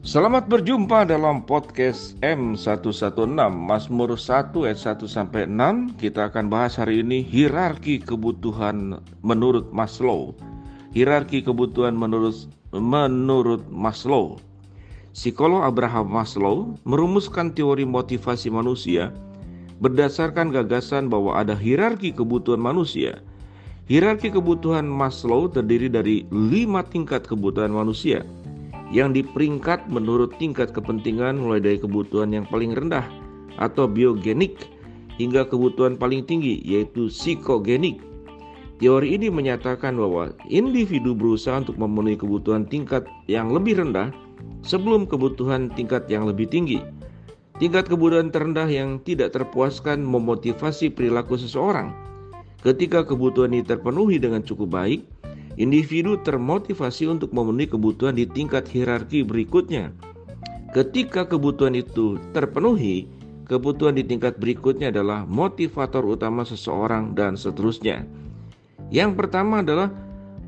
Selamat berjumpa dalam podcast M116 Mazmur 1 ayat 1 sampai 6. Kita akan bahas hari ini hierarki kebutuhan menurut Maslow. Hierarki kebutuhan menurut Maslow. Psikolog Abraham Maslow merumuskan teori motivasi manusia berdasarkan gagasan bahwa ada hierarki kebutuhan manusia. Hierarki kebutuhan Maslow terdiri dari 5 tingkat kebutuhan manusia yang diperingkat menurut tingkat kepentingan, mulai dari kebutuhan yang paling rendah atau biogenik hingga kebutuhan paling tinggi yaitu psikogenik. Teori ini menyatakan bahwa individu berusaha untuk memenuhi kebutuhan tingkat yang lebih rendah sebelum kebutuhan tingkat yang lebih tinggi. Tingkat kebutuhan terendah yang tidak terpuaskan memotivasi perilaku seseorang. Ketika kebutuhan ini terpenuhi dengan cukup baik, individu termotivasi untuk memenuhi kebutuhan di tingkat hierarki berikutnya. Ketika kebutuhan itu terpenuhi, kebutuhan di tingkat berikutnya adalah motivator utama seseorang dan seterusnya. Yang pertama adalah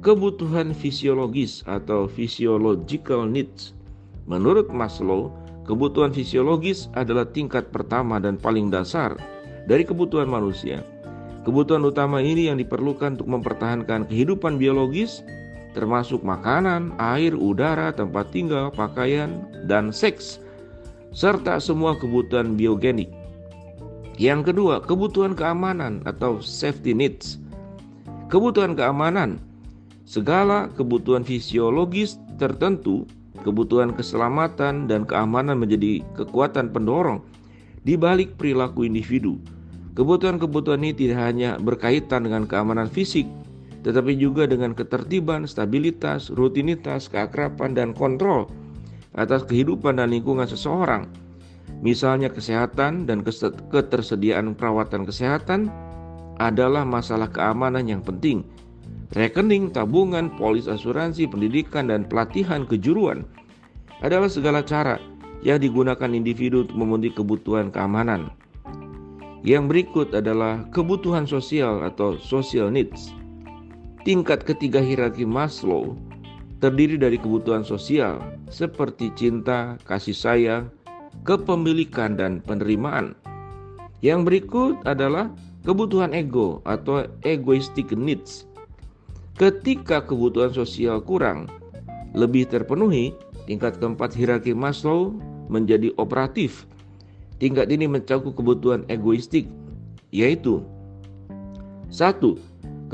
kebutuhan fisiologis atau physiological needs. Menurut Maslow, kebutuhan fisiologis adalah tingkat pertama dan paling dasar dari kebutuhan manusia. Kebutuhan utama ini yang diperlukan untuk mempertahankan kehidupan biologis, termasuk makanan, air, udara, tempat tinggal, pakaian, dan seks, serta semua kebutuhan biogenik. Yang kedua, kebutuhan keamanan atau safety needs. Kebutuhan keamanan, segala kebutuhan fisiologis tertentu, kebutuhan keselamatan dan keamanan menjadi kekuatan pendorong di balik perilaku individu. Kebutuhan-kebutuhan ini tidak hanya berkaitan dengan keamanan fisik, tetapi juga dengan ketertiban, stabilitas, rutinitas, keakraban, dan kontrol atas kehidupan dan lingkungan seseorang. Misalnya kesehatan dan ketersediaan perawatan kesehatan adalah masalah keamanan yang penting. Rekening, tabungan, polis asuransi, pendidikan, dan pelatihan kejuruan adalah segala cara yang digunakan individu untuk memenuhi kebutuhan keamanan. Yang berikut adalah kebutuhan sosial atau social needs. Tingkat ketiga hierarki Maslow terdiri dari kebutuhan sosial seperti cinta, kasih sayang, kepemilikan, dan penerimaan. Yang berikut adalah kebutuhan ego atau egoistic needs. Ketika kebutuhan sosial kurang lebih terpenuhi, tingkat keempat hierarki Maslow menjadi operatif. Tingkat ini mencakup kebutuhan egoistik, yaitu 1.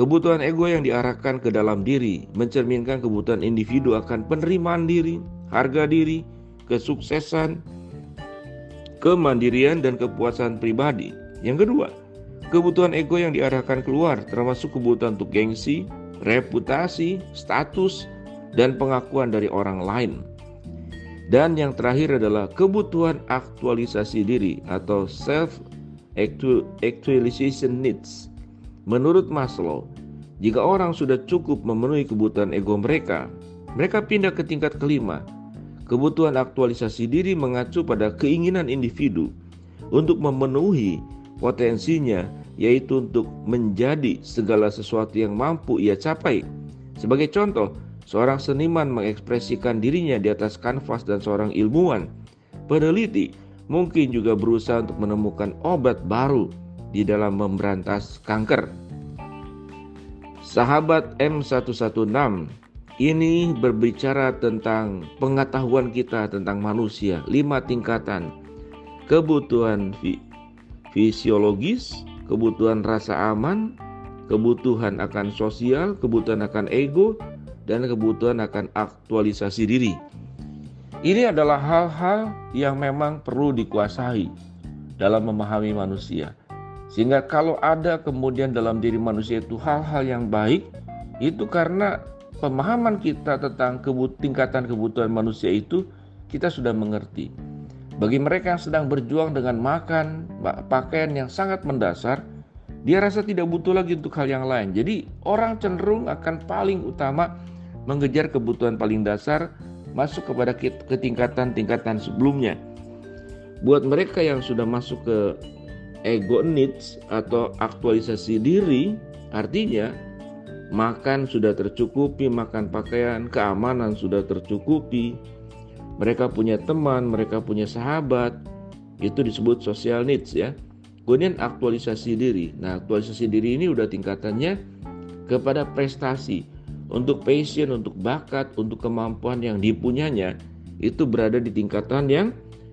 Kebutuhan ego yang diarahkan ke dalam diri, mencerminkan kebutuhan individu akan penerimaan diri, harga diri, kesuksesan, kemandirian, dan kepuasan pribadi. Yang kedua, kebutuhan ego yang diarahkan keluar, termasuk kebutuhan untuk gengsi, reputasi, status, dan pengakuan dari orang lain. Dan yang terakhir adalah kebutuhan aktualisasi diri atau self-actualization needs. Menurut Maslow, jika orang sudah cukup memenuhi kebutuhan ego mereka pindah ke tingkat kelima. Kebutuhan aktualisasi diri mengacu pada keinginan individu untuk memenuhi potensinya, yaitu untuk menjadi segala sesuatu yang mampu ia capai. Sebagai contoh, seorang seniman mengekspresikan dirinya di atas kanvas dan seorang ilmuwan, peneliti mungkin juga berusaha untuk menemukan obat baru di dalam memberantas kanker. Sahabat M116, ini berbicara tentang pengetahuan kita tentang manusia, 5 tingkatan. Kebutuhan fisiologis, kebutuhan rasa aman, kebutuhan akan sosial, kebutuhan akan ego, dan kebutuhan akan aktualisasi diri. Ini adalah hal-hal yang memang perlu dikuasai dalam memahami manusia. Sehingga kalau ada kemudian dalam diri manusia itu hal-hal yang baik, itu karena pemahaman kita tentang tingkatan kebutuhan manusia itu kita sudah mengerti. Bagi mereka yang sedang berjuang dengan makan, pakaian yang sangat mendasar, dia rasa tidak butuh lagi untuk hal yang lain. Jadi orang cenderung akan paling utama mengejar kebutuhan paling dasar, masuk kepada tingkatan sebelumnya. Buat mereka yang sudah masuk ke ego needs atau aktualisasi diri, artinya makan sudah tercukupi, makan pakaian, keamanan sudah tercukupi, mereka punya teman, mereka punya sahabat. Itu disebut social needs ya. Kemudian aktualisasi diri. Nah, aktualisasi diri ini udah tingkatannya kepada prestasi. Untuk passion, untuk bakat, untuk kemampuan yang dipunyanya, itu berada di tingkatan yang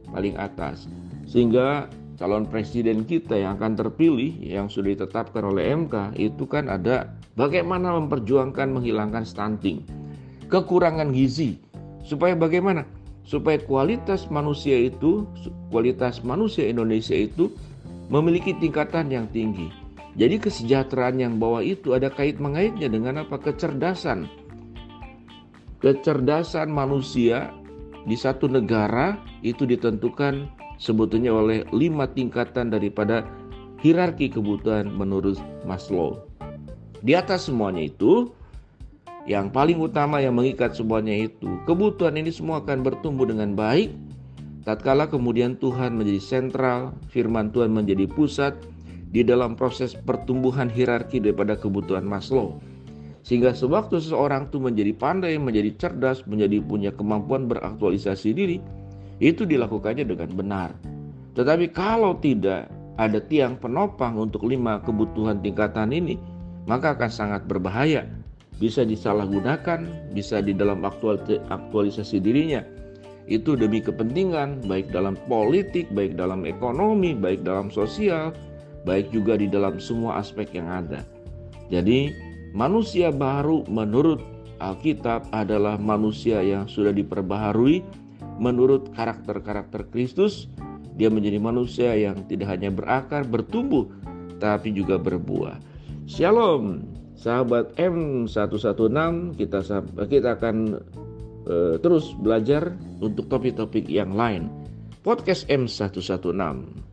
paling atas. Sehingga calon presiden kita yang akan terpilih, yang sudah ditetapkan oleh MK, itu kan ada bagaimana memperjuangkan menghilangkan stunting, kekurangan gizi. Supaya bagaimana? Supaya kualitas manusia Indonesia itu memiliki tingkatan yang tinggi. Jadi kesejahteraan yang bawah itu ada kait-mengaitnya dengan apa? Kecerdasan. Kecerdasan manusia di satu negara itu ditentukan sebetulnya oleh 5 tingkatan daripada hierarki kebutuhan menurut Maslow. Di atas semuanya itu, yang paling utama yang mengikat semuanya itu, kebutuhan ini semua akan bertumbuh dengan baik tatkala kemudian Tuhan menjadi sentral, firman Tuhan menjadi pusat di dalam proses pertumbuhan hierarki daripada kebutuhan Maslow. Sehingga sewaktu seseorang itu menjadi pandai, menjadi cerdas, menjadi punya kemampuan beraktualisasi diri, itu dilakukannya dengan benar. Tetapi kalau tidak ada tiang penopang untuk 5 kebutuhan tingkatan ini, maka akan sangat berbahaya. Bisa disalahgunakan, bisa di dalam aktualisasi dirinya. Itu demi kepentingan, baik dalam politik, baik dalam ekonomi, baik dalam sosial, baik juga di dalam semua aspek yang ada. Jadi manusia baru menurut Alkitab adalah manusia yang sudah diperbaharui menurut karakter-karakter Kristus. Dia menjadi manusia yang tidak hanya berakar, bertumbuh, tapi juga berbuah. Shalom, sahabat M116, kita akan terus belajar untuk topik-topik yang lain. Podcast M116.